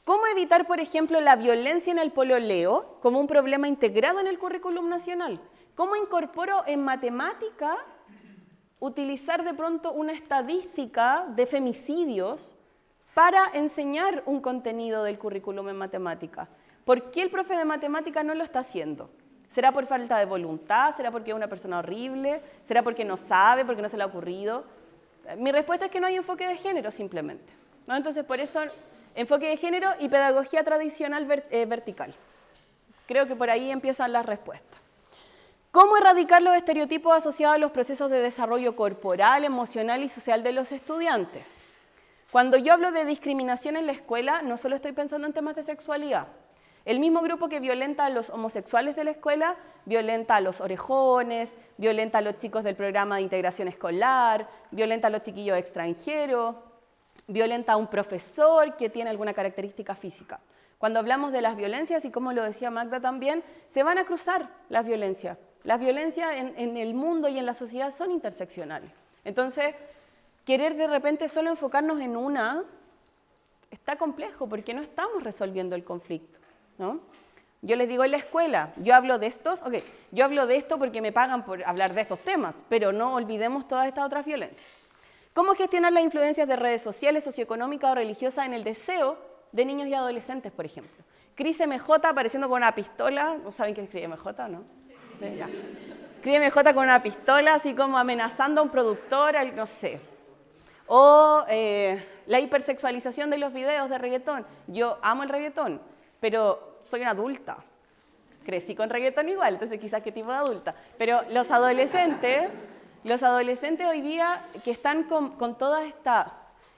¿Cómo evitar, por ejemplo, la violencia en el pololeo como un problema integrado en el currículum nacional? ¿Cómo incorporo en matemática utilizar de pronto una estadística de femicidios para enseñar un contenido del currículum en matemática? ¿Por qué el profe de matemática no lo está haciendo? ¿Será por falta de voluntad? ¿Será porque es una persona horrible? ¿Será porque no sabe, porque no se le ha ocurrido? Mi respuesta es que no hay enfoque de género simplemente, ¿no? Entonces, por eso, enfoque de género y pedagogía tradicional vertical. Creo que por ahí empiezan las respuestas. ¿Cómo erradicar los estereotipos asociados a los procesos de desarrollo corporal, emocional y social de los estudiantes? Cuando yo hablo de discriminación en la escuela, no solo estoy pensando en temas de sexualidad. El mismo grupo que violenta a los homosexuales de la escuela, violenta a los orejones, violenta a los chicos del programa de integración escolar, violenta a los chiquillos extranjeros, violenta a un profesor que tiene alguna característica física. Cuando hablamos de las violencias, y como lo decía Magda también, se van a cruzar las violencias. Las violencias en el mundo y en la sociedad son interseccionales. Entonces, querer de repente solo enfocarnos en una está complejo porque no estamos resolviendo el conflicto, ¿no? Yo les digo en la escuela, yo hablo de esto porque me pagan por hablar de estos temas, pero no olvidemos todas estas otras violencias. ¿Cómo gestionar las influencias de redes sociales, socioeconómicas o religiosas en el deseo de niños y adolescentes, por ejemplo? Cris MJ apareciendo con una pistola, ¿no saben quién es Cris MJ, no? Sí, ya. Cris MJ con una pistola, así como amenazando a un productor, no sé. O la hipersexualización de los videos de reggaetón. Yo amo el reggaetón, pero soy una adulta. Crecí con reggaetón igual, entonces quizás qué tipo de adulta. Pero los adolescentes hoy día que están con toda esta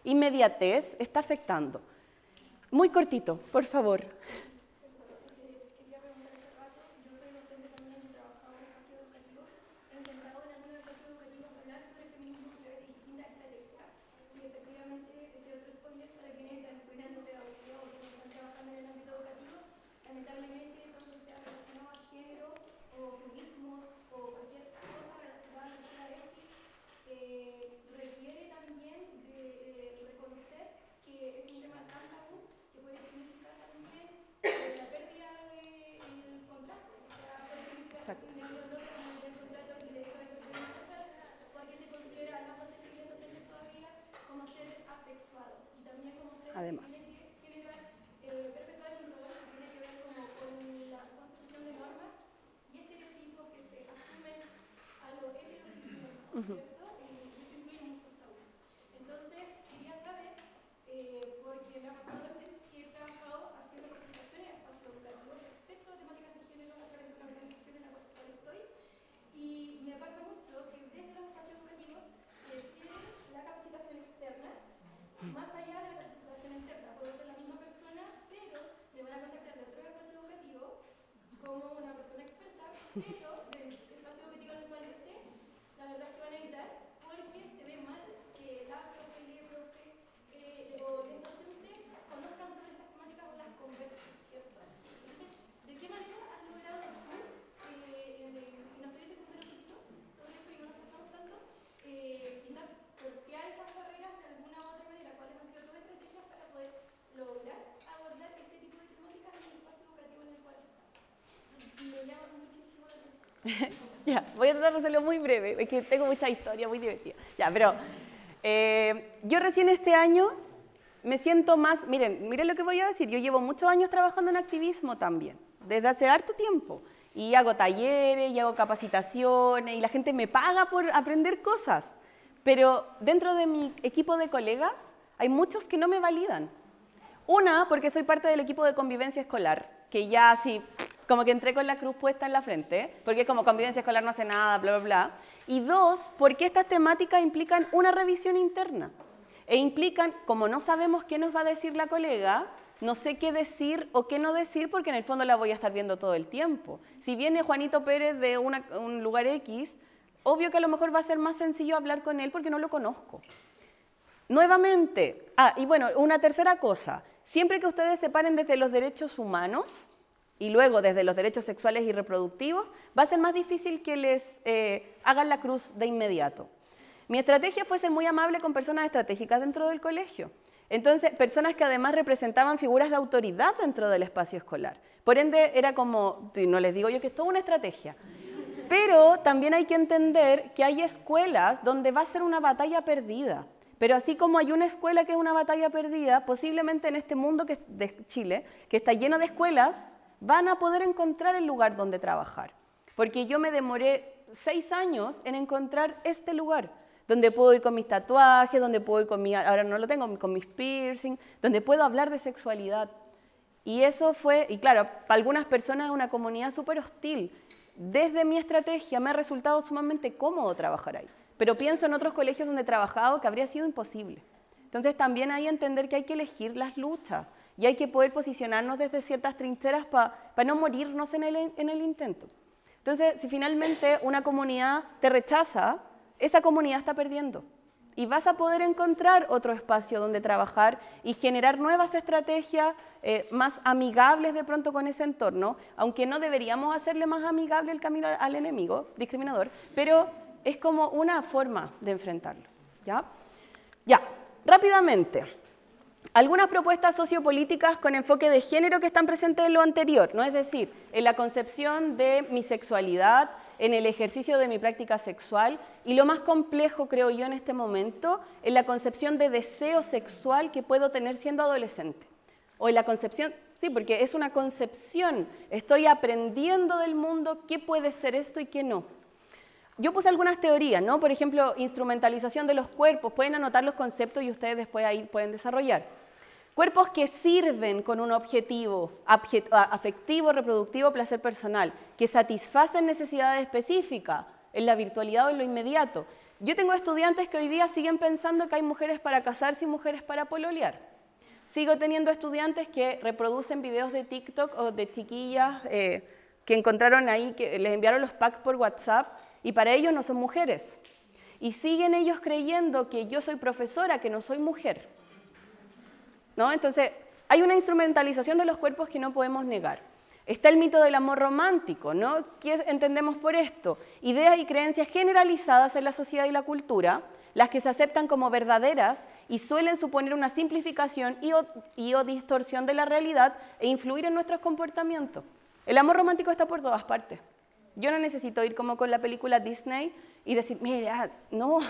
inmediatez, está afectando. Muy cortito, por favor. Quería preguntar hace rato, yo soy docente también y he trabajado en espacio educativo. He intentado en algunos espacios educativos hablar sobre feminismo a través de distintas estrategias. Y efectivamente, otro spoiler para quienes están estudiando pedagogía o quienes están trabajando en el ámbito educativo, lamentablemente todo lo que sea relacionado a género o feminismos o cualquier cosa relacionada a la escuela de ESI requiere también de reconocer que es un tema tan tabú que puede significar también la pérdida del contrato. O sea, puede significar el contrato y de hecho esto puede pasar porque se considera a los docentes y los docentes todavía como seres asexuados y también como seres que tienen que perpetuar un rol que tiene que ver como con la constitución de normas y estereotipos que se asumen a lo heterosis, ¿cierto? Y eso incluye muchos tabús. Entonces, quería saber, porque me ha pasado también que he trabajado haciendo capacitaciones en espacio educativo respecto a temáticas de género a través de una organización en la cual estoy, y me pasa mucho que desde los espacios educativos tienen la capacitación externa, más allá de la capacitación interna. Puede ser la misma persona, pero me van a contactar de otro espacio educativo como una persona experta, pero del espacio educativo en el cual esté, la verdad es que van a evitar porque se ve mal que la profe, o los docentes conozcan sobre estas temáticas o las conversen, ¿cierto? Entonces, ¿de qué manera has logrado tú, si nos pudiese contar un poquito sobre eso y no nos pasamos tanto, quizás sortear esas barreras de alguna u otra manera? ¿Cuáles han sido tus estrategias para poder lograr abordar este tipo de temáticas en el espacio educativo en el cual estás? Me llama muchísimo la atención. Ya, voy a tratar de hacerlo muy breve, es que tengo mucha historia, muy divertida. Ya, pero yo recién este año me siento más, miren lo que voy a decir, yo llevo muchos años trabajando en activismo también, desde hace harto tiempo, y hago talleres, y hago capacitaciones, y la gente me paga por aprender cosas. pero dentro de mi equipo de colegas hay muchos que no me validan. Una, porque soy parte del equipo de convivencia escolar, que ya así, como que entré con la cruz puesta en la frente, porque como convivencia escolar no hace nada, bla, bla, bla. Y dos, porque estas temáticas implican una revisión interna. E implican, como no sabemos qué nos va a decir la colega, no sé qué decir o qué no decir, porque en el fondo la voy a estar viendo todo el tiempo. Si viene Juanito Pérez de un lugar X, obvio que a lo mejor va a ser más sencillo hablar con él porque no lo conozco. Nuevamente, y bueno, una tercera cosa, siempre que ustedes se paren desde los derechos humanos y luego desde los derechos sexuales y reproductivos, va a ser más difícil que les hagan la cruz de inmediato. Mi estrategia fue ser muy amable con personas estratégicas dentro del colegio. Entonces, personas que además representaban figuras de autoridad dentro del espacio escolar. Por ende, era como, no les digo yo que es toda una estrategia, pero también hay que entender que hay escuelas donde va a ser una batalla perdida. Pero así como hay una escuela que es una batalla perdida, posiblemente en este mundo de Chile, que está lleno de escuelas, van a poder encontrar el lugar donde trabajar. Porque yo me demoré 6 años en encontrar este lugar, donde puedo ir con mis tatuajes, donde puedo ir con ahora no lo tengo, con mis piercing, donde puedo hablar de sexualidad. Y eso fue, y claro, para algunas personas es una comunidad súper hostil. Desde mi estrategia me ha resultado sumamente cómodo trabajar ahí. Pero pienso en otros colegios donde he trabajado que habría sido imposible. Entonces también hay que entender que hay que elegir las luchas y hay que poder posicionarnos desde ciertas trincheras para no morirnos en el intento. Entonces, si finalmente una comunidad te rechaza, esa comunidad está perdiendo. Y vas a poder encontrar otro espacio donde trabajar y generar nuevas estrategias más amigables de pronto con ese entorno, aunque no deberíamos hacerle más amigable el camino al enemigo discriminador, pero es como una forma de enfrentarlo. Ya, rápidamente. Algunas propuestas sociopolíticas con enfoque de género que están presentes en lo anterior, ¿no? Es decir, en la concepción de mi sexualidad, en el ejercicio de mi práctica sexual y lo más complejo, creo yo, en este momento, en la concepción de deseo sexual que puedo tener siendo adolescente. O en la concepción, sí, porque es una concepción, estoy aprendiendo del mundo qué puede ser esto y qué no. Yo puse algunas teorías, ¿no? Por ejemplo, instrumentalización de los cuerpos, pueden anotar los conceptos y ustedes después ahí pueden desarrollar. Cuerpos que sirven con un objetivo afectivo, reproductivo, placer personal, que satisfacen necesidades específicas en la virtualidad o en lo inmediato. Yo tengo estudiantes que hoy día siguen pensando que hay mujeres para casarse y mujeres para pololear. Sigo teniendo estudiantes que reproducen videos de TikTok o de chiquillas que encontraron ahí, que les enviaron los packs por WhatsApp y para ellos no son mujeres. Y siguen ellos creyendo que yo soy profesora, que no soy mujer. ¿No? Entonces, hay una instrumentalización de los cuerpos que no podemos negar. Está el mito del amor romántico, ¿no? ¿Qué entendemos por esto? Ideas y creencias generalizadas en la sociedad y la cultura, las que se aceptan como verdaderas y suelen suponer una simplificación y o distorsión de la realidad e influir en nuestros comportamientos. El amor romántico está por todas partes. Yo no necesito ir como con la película Disney y decir, mira, no,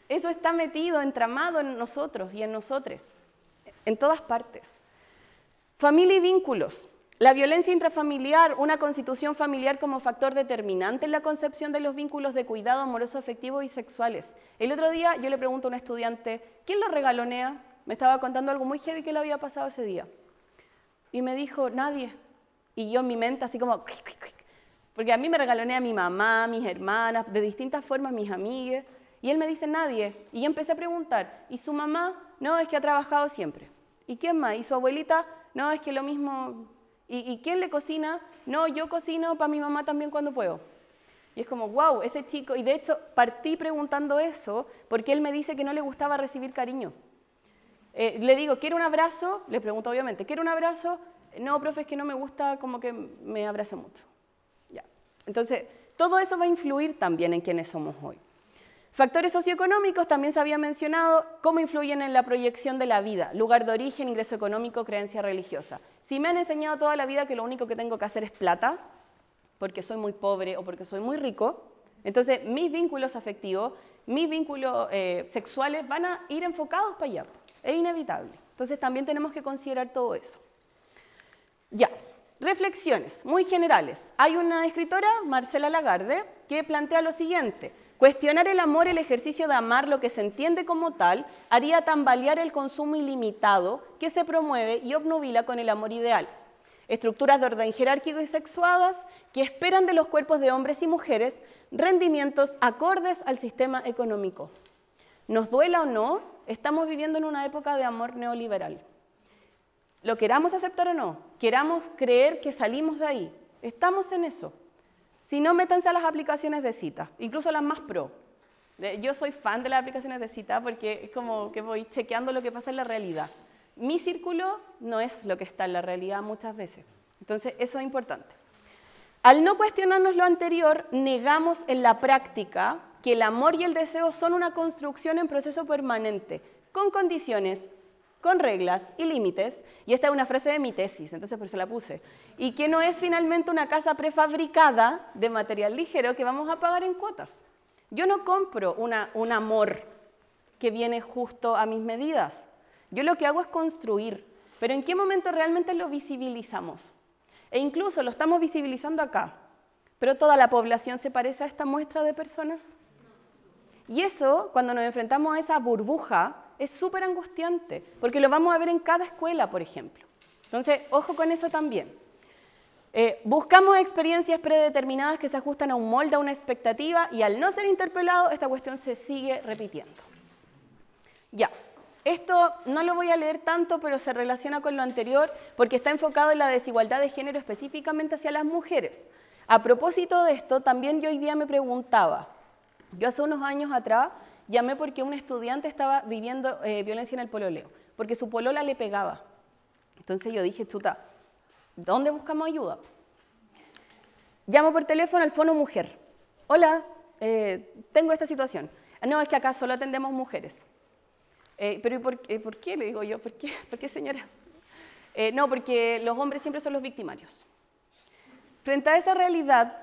eso está metido, entramado en nosotros y en nosotres. En todas partes. Familia y vínculos. La violencia intrafamiliar, una constitución familiar como factor determinante en la concepción de los vínculos de cuidado amoroso, afectivo y sexuales. El otro día yo le pregunto a un estudiante, ¿quién lo regalonea? Me estaba contando algo muy heavy que le había pasado ese día. Y me dijo, nadie. Y yo en mi mente así como, porque a mí me regalonea mi mamá, mis hermanas, de distintas formas, mis amigas. Y él me dice, nadie. Y yo empecé a preguntar, ¿y su mamá? No, es que ha trabajado siempre. ¿Y quién más? ¿Y su abuelita? No, es que lo mismo. ¿Y quién le cocina? No, yo cocino para mi mamá también cuando puedo. Y es como, wow, ese chico. Y de hecho, partí preguntando eso porque él me dice que no le gustaba recibir cariño. Le digo, ¿quiere un abrazo? Le pregunto obviamente, ¿quiere un abrazo? No, profe, es que no me gusta como que me abrace mucho. Ya. Entonces, todo eso va a influir también en quiénes somos hoy. Factores socioeconómicos, también se había mencionado, cómo influyen en la proyección de la vida, lugar de origen, ingreso económico, creencia religiosa. Si me han enseñado toda la vida que lo único que tengo que hacer es plata, porque soy muy pobre o porque soy muy rico, entonces mis vínculos afectivos, mis vínculos sexuales van a ir enfocados para allá, es inevitable. Entonces también tenemos que considerar todo eso. Ya. Reflexiones muy generales. Hay una escritora, Marcela Lagarde, que plantea lo siguiente. Cuestionar el amor, el ejercicio de amar, lo que se entiende como tal, haría tambalear el consumo ilimitado que se promueve y obnubila con el amor ideal. Estructuras de orden jerárquico y sexuadas que esperan de los cuerpos de hombres y mujeres rendimientos acordes al sistema económico. Nos duela o no, estamos viviendo en una época de amor neoliberal. Lo queramos aceptar o no, queramos creer que salimos de ahí, estamos en eso. Si no, métanse a las aplicaciones de cita, incluso las más pro. Yo soy fan de las aplicaciones de cita porque es como que voy chequeando lo que pasa en la realidad. Mi círculo no es lo que está en la realidad muchas veces. Entonces, eso es importante. Al no cuestionarnos lo anterior, negamos en la práctica que el amor y el deseo son una construcción en proceso permanente, con condiciones, con reglas y límites, y esta es una frase de mi tesis, entonces por eso la puse, y que no es finalmente una casa prefabricada de material ligero que vamos a pagar en cuotas. Yo no compro un amor que viene justo a mis medidas. Yo lo que hago es construir, pero ¿en qué momento realmente lo visibilizamos? E incluso lo estamos visibilizando acá, pero toda la población se parece a esta muestra de personas. Y eso, cuando nos enfrentamos a esa burbuja, es súper angustiante, porque lo vamos a ver en cada escuela, por ejemplo. Entonces, ojo con eso también. Buscamos experiencias predeterminadas que se ajustan a un molde, a una expectativa, y al no ser interpelado, esta cuestión se sigue repitiendo. Ya, esto no lo voy a leer tanto, pero se relaciona con lo anterior, porque está enfocado en la desigualdad de género específicamente hacia las mujeres. A propósito de esto, también yo hoy día me preguntaba, yo hace unos años atrás llamé porque un estudiante estaba viviendo violencia en el pololeo, porque su polola le pegaba. Entonces yo dije, chuta, ¿dónde buscamos ayuda? Llamo por teléfono al Fono Mujer. Hola, tengo esta situación. No, es que acá solo atendemos mujeres. ¿Pero por qué? Le digo yo, ¿por qué señora? No, porque los hombres siempre son los victimarios. Frente a esa realidad,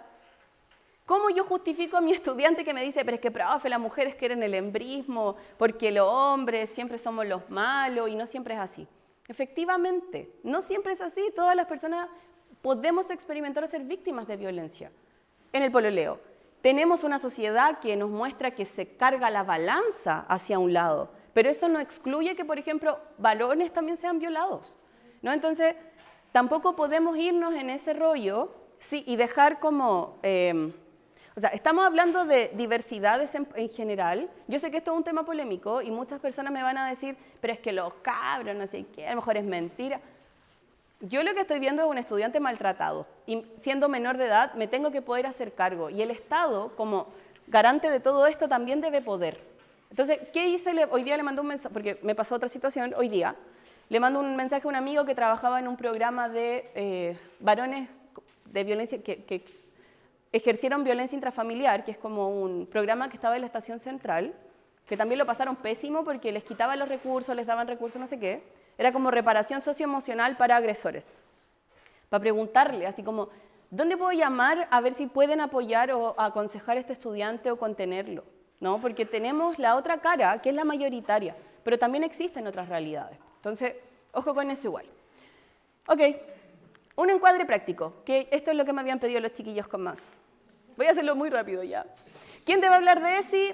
¿cómo yo justifico a mi estudiante que me dice, pero es que, profe, las mujeres quieren el embrismo, porque los hombres siempre somos los malos y no siempre es así? Efectivamente, no siempre es así. Todas las personas podemos experimentar o ser víctimas de violencia. En el pololeo, tenemos una sociedad que nos muestra que se carga la balanza hacia un lado, pero eso no excluye que, por ejemplo, varones también sean violados, ¿no? Entonces, tampoco podemos irnos en ese rollo, sí, y dejar como... o sea, estamos hablando de diversidades en general. Yo sé que esto es un tema polémico y muchas personas me van a decir, pero es que los cabros, no sé qué, a lo mejor es mentira. Yo lo que estoy viendo es un estudiante maltratado y siendo menor de edad me tengo que poder hacer cargo y el Estado, como garante de todo esto, también debe poder. Entonces, ¿qué hice? Hoy día le mandé un mensaje, porque me pasó otra situación hoy día, le mando un mensaje a un amigo que trabajaba en un programa de varones de violencia que ejercieron violencia intrafamiliar, que es como un programa que estaba en la estación central, que también lo pasaron pésimo porque les quitaban los recursos, les daban recursos, no sé qué. Era como reparación socioemocional para agresores. Para preguntarle, así como, ¿dónde puedo llamar a ver si pueden apoyar o aconsejar a este estudiante o contenerlo? ¿No? Porque tenemos la otra cara, que es la mayoritaria, pero también existen otras realidades. Entonces, ojo con eso igual. Ok. Un encuadre práctico, que esto es lo que me habían pedido los chiquillos con más. Voy a hacerlo muy rápido ya. ¿Quién debe hablar de ESI?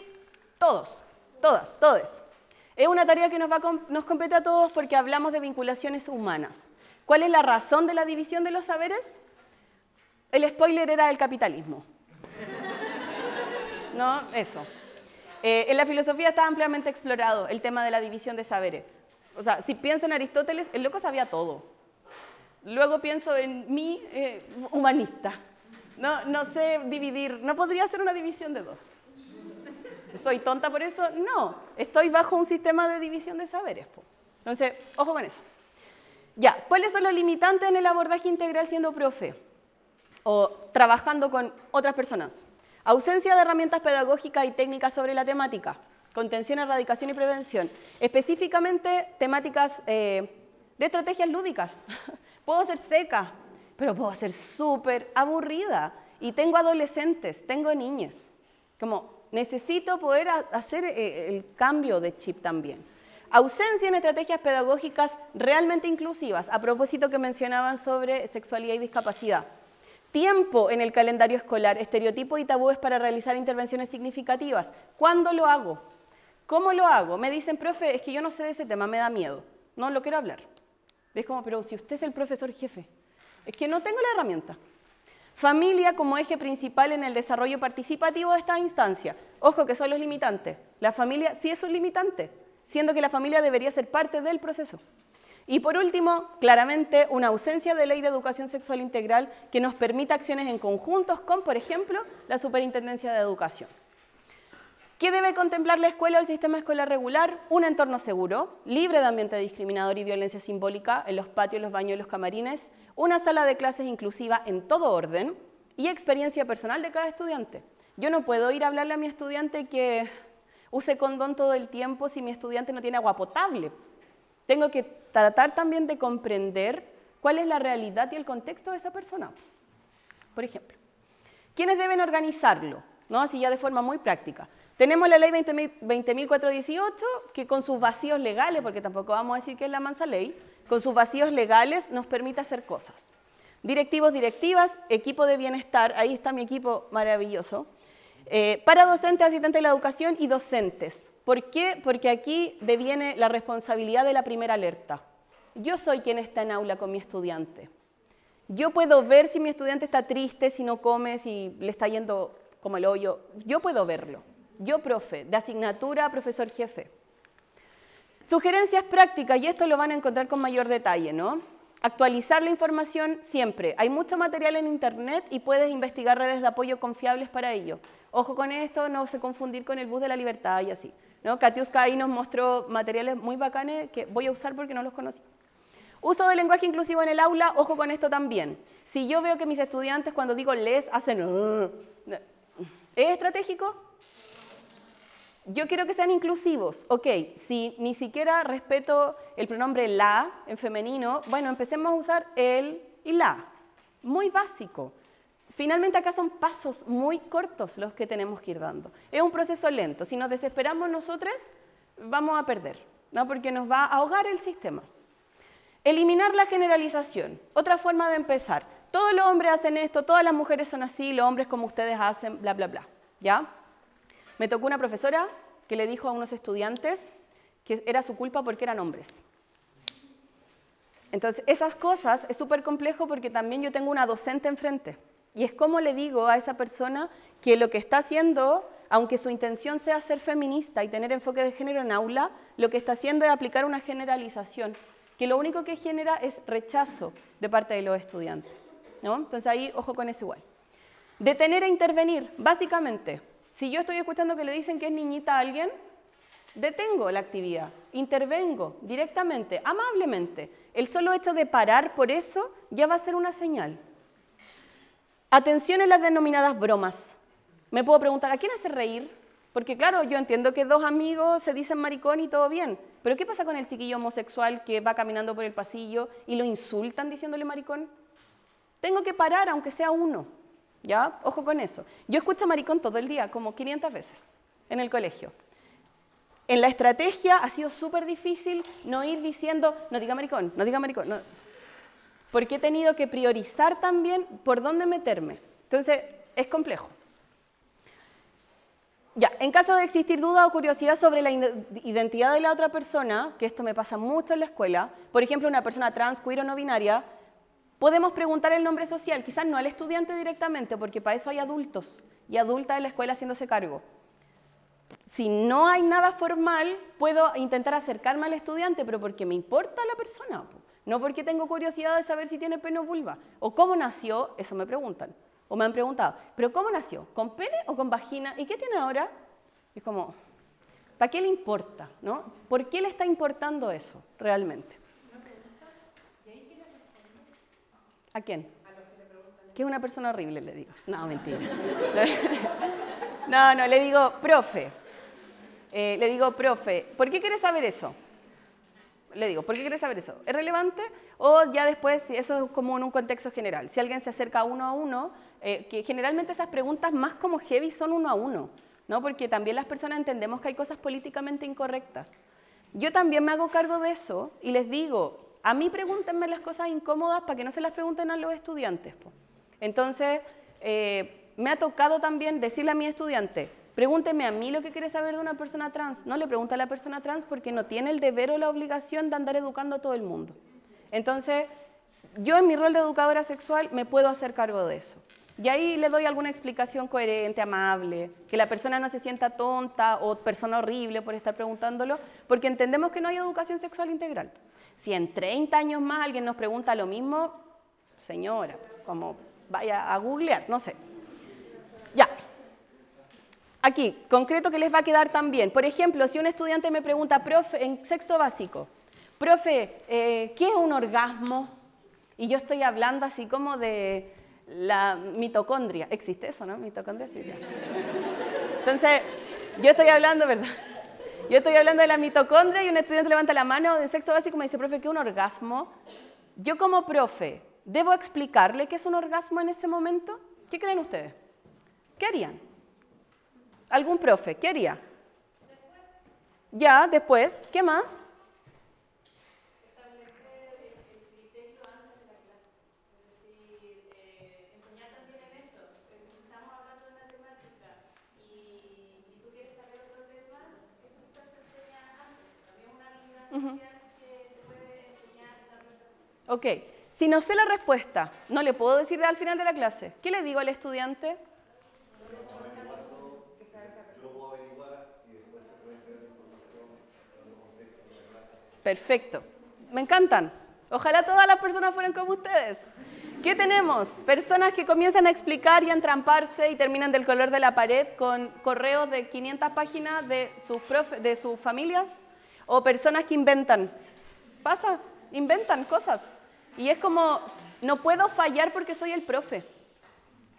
Todos, todas, todes. Es una tarea que nos compete a todos porque hablamos de vinculaciones humanas. ¿Cuál es la razón de la división de los saberes? El spoiler era el capitalismo. ¿No? Eso. En la filosofía está ampliamente explorado el tema de la división de saberes. O sea, si pienso en Aristóteles, el loco sabía todo. Luego pienso en mí, humanista. No sé dividir, no podría hacer una división de dos. ¿Soy tonta por eso? No, estoy bajo un sistema de división de saberes. Entonces, ojo con eso. Ya, ¿cuáles son los limitantes en el abordaje integral siendo profe? O trabajando con otras personas. Ausencia de herramientas pedagógicas y técnicas sobre la temática. Contención, erradicación y prevención. Específicamente, temáticas de estrategias lúdicas. Puedo ser seca, pero puedo ser súper aburrida. Y tengo adolescentes, tengo niñas. Como necesito poder hacer el cambio de chip también. Ausencia en estrategias pedagógicas realmente inclusivas, a propósito que mencionaban sobre sexualidad y discapacidad. Tiempo en el calendario escolar, estereotipos y tabúes para realizar intervenciones significativas. ¿Cuándo lo hago? ¿Cómo lo hago? Me dicen, profe, es que yo no sé de ese tema, me da miedo. No lo quiero hablar. Es como, pero si usted es el profesor jefe, es que no tengo la herramienta. Familia como eje principal en el desarrollo participativo de esta instancia. Ojo que son los limitantes. La familia sí es un limitante, siendo que la familia debería ser parte del proceso. Y por último, claramente, una ausencia de ley de educación sexual integral que nos permita acciones en conjuntos con, por ejemplo, la Superintendencia de Educación. ¿Qué debe contemplar la escuela o el sistema escolar regular? Un entorno seguro, libre de ambiente discriminador y violencia simbólica en los patios, los baños y los camarines, una sala de clases inclusiva en todo orden y experiencia personal de cada estudiante. Yo no puedo ir a hablarle a mi estudiante que use condón todo el tiempo si mi estudiante no tiene agua potable. Tengo que tratar también de comprender cuál es la realidad y el contexto de esa persona. Por ejemplo, ¿quiénes deben organizarlo? ¿No? Así ya de forma muy práctica. Tenemos la ley 20.418, que con sus vacíos legales, porque tampoco vamos a decir que es la mansa ley, con sus vacíos legales nos permite hacer cosas. Directivos, directivas, equipo de bienestar, ahí está mi equipo maravilloso, para docentes, asistentes de la educación y docentes. ¿Por qué? Porque aquí deviene la responsabilidad de la primera alerta. Yo soy quien está en aula con mi estudiante. Yo puedo ver si mi estudiante está triste, si no come, si le está yendo como el hoyo. Yo puedo verlo. Yo, profe, de asignatura, profesor jefe. Sugerencias prácticas, y esto lo van a encontrar con mayor detalle, ¿no? Actualizar la información siempre. Hay mucho material en internet y puedes investigar redes de apoyo confiables para ello. Ojo con esto, no se confundir con el bus de la libertad y así, ¿no? Katiuska ahí nos mostró materiales muy bacanes que voy a usar porque no los conocí. Uso del lenguaje inclusivo en el aula, ojo con esto también. Si yo veo que mis estudiantes cuando digo les hacen... ¿Es estratégico? Yo quiero que sean inclusivos. Ok, si ni siquiera respeto el pronombre la en femenino, bueno, empecemos a usar el y la. Muy básico. Finalmente acá son pasos muy cortos los que tenemos que ir dando. Es un proceso lento. Si nos desesperamos nosotros, vamos a perder, ¿no? Porque nos va a ahogar el sistema. Eliminar la generalización. Otra forma de empezar. Todos los hombres hacen esto, todas las mujeres son así, los hombres como ustedes hacen, bla, bla, bla. ¿Ya? Me tocó una profesora que le dijo a unos estudiantes que era su culpa porque eran hombres. Entonces, esas cosas es súper complejo porque también yo tengo una docente enfrente. Y es como le digo a esa persona que lo que está haciendo, aunque su intención sea ser feminista y tener enfoque de género en aula, lo que está haciendo es aplicar una generalización, que lo único que genera es rechazo de parte de los estudiantes, ¿no? Entonces ahí, ojo con eso igual. Detener e intervenir, básicamente. Si yo estoy escuchando que le dicen que es niñita a alguien, detengo la actividad, intervengo directamente, amablemente. El solo hecho de parar por eso ya va a ser una señal. Atención en las denominadas bromas. Me puedo preguntar, ¿a quién hace reír? Porque claro, yo entiendo que dos amigos se dicen maricón y todo bien, pero ¿qué pasa con el chiquillo homosexual que va caminando por el pasillo y lo insultan diciéndole maricón? Tengo que parar, aunque sea uno. ¿Ya? Ojo con eso. Yo escucho maricón todo el día, como 500 veces, en el colegio. En la estrategia ha sido súper difícil no ir diciendo, no diga maricón, no diga maricón. No. Porque he tenido que priorizar también por dónde meterme. Entonces, es complejo. Ya, en caso de existir duda o curiosidad sobre la identidad de la otra persona, que esto me pasa mucho en la escuela, por ejemplo, una persona trans, queer o no binaria, podemos preguntar el nombre social, quizás no al estudiante directamente, porque para eso hay adultos y adultas en la escuela haciéndose cargo. Si no hay nada formal, puedo intentar acercarme al estudiante, pero porque me importa la persona, no porque tengo curiosidad de saber si tiene pene o vulva. O cómo nació, eso me preguntan. O me han preguntado, ¿pero cómo nació? ¿Con pene o con vagina? ¿Y qué tiene ahora? Es como, ¿para qué le importa? ¿No? ¿Por qué le está importando eso realmente? ¿A quién? A los que le preguntan. Que es una persona horrible, le digo. No, mentira. No, le digo, profe. ¿Por qué quieres saber eso? Le digo, ¿por qué quieres saber eso? ¿Es relevante? O ya después, si eso es como en un contexto general. Si alguien se acerca uno a uno, que generalmente esas preguntas más como heavy son uno a uno, ¿no? Porque también las personas entendemos que hay cosas políticamente incorrectas. Yo también me hago cargo de eso y les digo, a mí pregúntenme las cosas incómodas para que no se las pregunten a los estudiantes. Entonces, me ha tocado también decirle a mi estudiante, pregúnteme a mí lo que quiere saber de una persona trans. No le pregunta a la persona trans porque no tiene el deber o la obligación de andar educando a todo el mundo. Entonces, yo en mi rol de educadora sexual me puedo hacer cargo de eso. Y ahí le doy alguna explicación coherente, amable, que la persona no se sienta tonta o persona horrible por estar preguntándolo, porque entendemos que no hay educación sexual integral. Si en 30 años más alguien nos pregunta lo mismo, señora, como vaya a googlear, no sé. Ya. Aquí, concreto que les va a quedar también. Por ejemplo, si un estudiante me pregunta, profe, en sexto básico, profe, ¿qué es un orgasmo? Y yo estoy hablando así como de la mitocondria. ¿Existe eso, no? ¿Mitocondria? Sí, sí. Entonces, yo estoy hablando, ¿verdad? Yo estoy hablando de la mitocondria y un estudiante levanta la mano de sexto básico y me dice, profe, ¿qué es un orgasmo? Yo como profe, ¿debo explicarle qué es un orgasmo en ese momento? ¿Qué creen ustedes? ¿Qué harían? ¿Algún profe? ¿Qué haría? Después. Ya, después. ¿Qué más? Ok, si no sé la respuesta, no le puedo decir al final de la clase. ¿Qué le digo al estudiante? Perfecto, me encantan. Ojalá todas las personas fueran como ustedes. ¿Qué tenemos? Personas que comienzan a explicar y a entramparse y terminan del color de la pared con correos de 500 páginas de sus familias, o personas que inventan. Pasa, inventan cosas. Y es como, no puedo fallar porque soy el profe.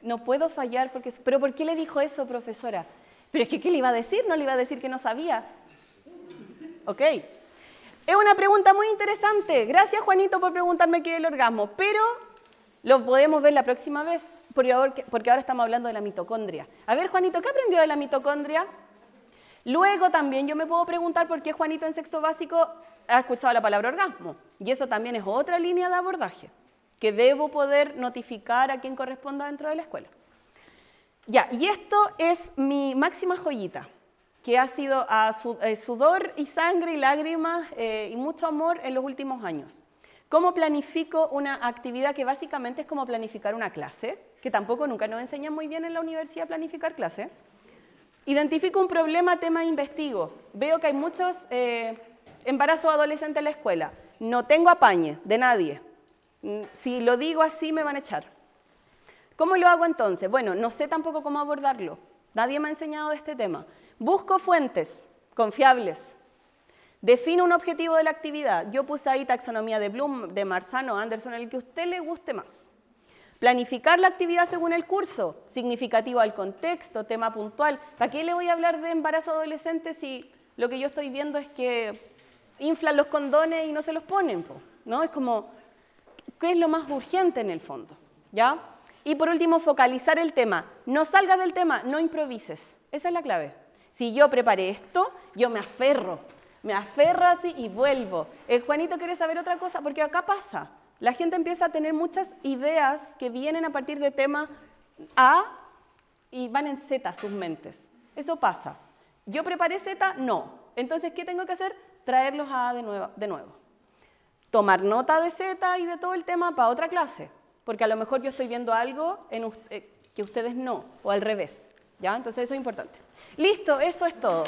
No puedo fallar porque... ¿Pero por qué le dijo eso, profesora? Pero es que, ¿qué le iba a decir? No le iba a decir que no sabía. Ok. Es una pregunta muy interesante. Gracias, Juanito, por preguntarme qué es el orgasmo. Pero lo podemos ver la próxima vez, porque ahora estamos hablando de la mitocondria. A ver, Juanito, ¿qué aprendió de la mitocondria? Luego también yo me puedo preguntar por qué Juanito en sexto básico ha escuchado la palabra orgasmo. Y eso también es otra línea de abordaje que debo poder notificar a quien corresponda dentro de la escuela. Ya, y esto es mi máxima joyita, que ha sido sudor y sangre y lágrimas y mucho amor en los últimos años. ¿Cómo planifico una actividad que básicamente es como planificar una clase? Que tampoco nunca nos enseñan muy bien en la universidad a planificar clases. Identifico un problema, tema, investigo. Veo que hay muchos embarazos adolescentes en la escuela. No tengo apañe de nadie. Si lo digo así me van a echar. ¿Cómo lo hago entonces? Bueno, no sé tampoco cómo abordarlo. Nadie me ha enseñado de este tema. Busco fuentes confiables. Defino un objetivo de la actividad. Yo puse ahí taxonomía de Bloom, de Marzano, Anderson, el que a usted le guste más. Planificar la actividad según el curso, significativo al contexto, tema puntual. ¿Para qué le voy a hablar de embarazo adolescente si lo que yo estoy viendo es que inflan los condones y no se los ponen? ¿No? Es como, ¿qué es lo más urgente en el fondo? ¿Ya? Y por último, focalizar el tema. No salgas del tema, no improvises. Esa es la clave. Si yo preparé esto, yo me aferro así y vuelvo. Juanito, ¿quieres saber otra cosa? Porque acá pasa. La gente empieza a tener muchas ideas que vienen a partir de tema A y van en Z sus mentes. Eso pasa. ¿Yo preparé Z? No. Entonces, ¿qué tengo que hacer? Traerlos a A de nuevo. Tomar nota de Z y de todo el tema para otra clase. Porque a lo mejor yo estoy viendo algo que ustedes no, o al revés. ¿Ya? Entonces, eso es importante. Listo, eso es todo.